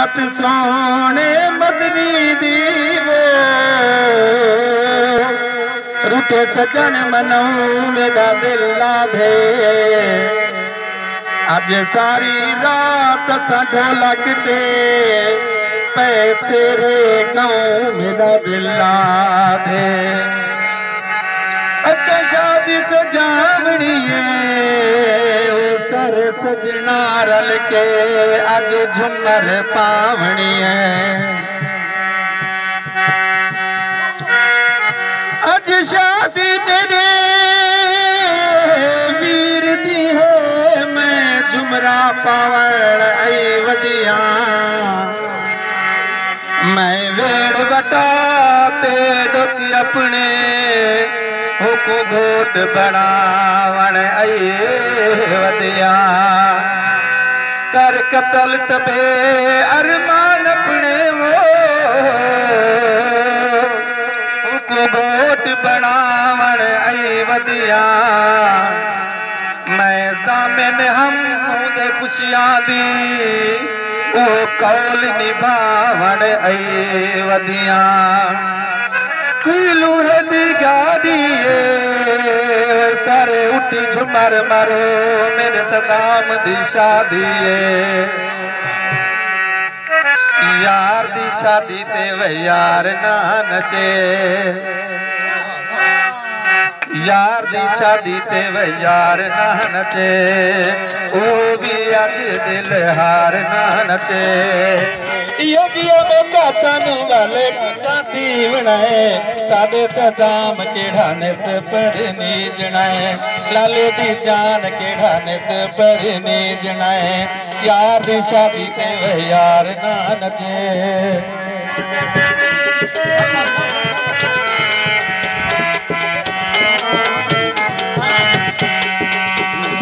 रात सोने मदनी दीवो रूठे सजन मनऊ मेरा दिल लाधे आज सारी रात सा ढोलक ते पैसे रे गाँव मेरा दिल लाधे अच्छा शादी सजावनी है सर सजना रल के आज झुमर पावनी है आज शादी मेरे वीर दी है मैं झुमरा पावण आई वदिया मैं वेड़ बटा ते डोकी अपने हुकू घोट बनावण आई वदिया कर कतल सबे अरमान अपने वो हुकू घोट बनावण आई वदिया मैं जामिन हम दे खुशियां दी वो कौल निभावण आई वदिया किलू दी गाड़ी सारे उठी झुमर मारो मेरे सदाम दी शादी यार दी शादी ते वे यार ना नचे यार दी शादी ते वे यार ना नचे ओ भी अज दिल हार ना नचे यो जिया मौका सानू वाले कांती बनाए सादे सदाम केड़ा नित पर नीजनाए लाले दी जान केड़ा नित पर नीजनाए यार दी शादी ते वे यार ना नचे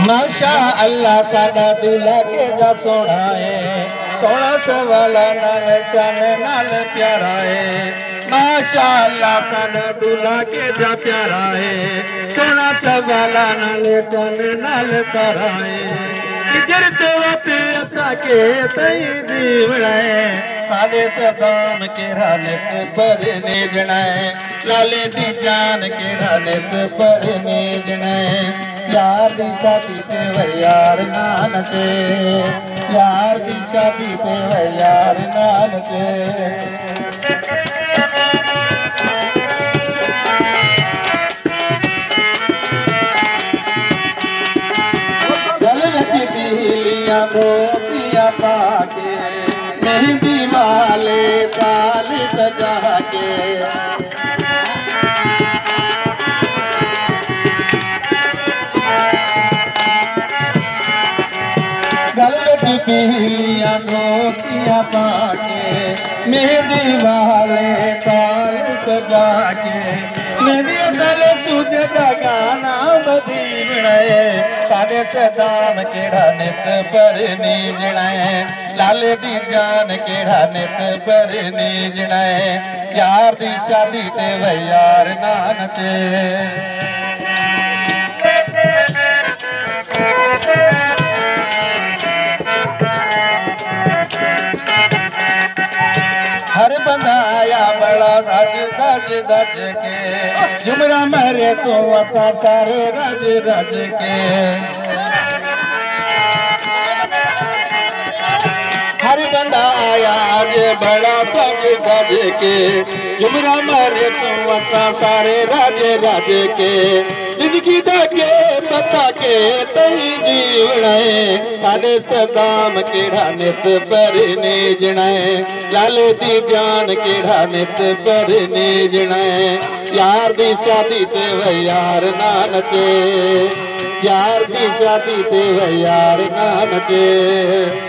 माशा अल्लाह साडा दूल्हा केड़ा सोना है सोना सवाला नाल चन नाल प्यारा है माशा अल्लाह साडा दूल्हा केड़ा प्यारा है सोना सवाला नाल चन नाल तारा है इजरत वत असा के तई दीवड़ा है सादे सदाम केड़ा नित पर नेजना है लाले दी जान केड़ा नित पर नेजना है यार दी शादी ते वे यार ना नचे यार दी शादी ते वे यार ना नचे गल विच पीलियां धोतियां पाके मेहंदी वाले ताल सजा के पीलियां धोतियां पाके मेहंदी वाले ताल सजा के मेहंदी साले सूझे का गाना बदी बनाए सारे सदाम केड़ा नित पर नीजनाए लाले दी जान केड़ा नित पर नीजनाए यार दी शादी ते वे यार ना नचे हर बंदाया बड़ा सज दज दज के झुमरा मेरे तो असा सारे रज रज के हर बंदाया आज बड़ा सज दज के झुमरा मेरे तो असा सारे रज रज के जिंदगी दा के पता के तई जीवनाए साडे सदाम केड़ा नित पर नेजनाए लाले दी जान केड़ा नित पर नेजनाए यार दी शादी ते वे यार ना नचे यार दी शादी ते वे यार ना नचे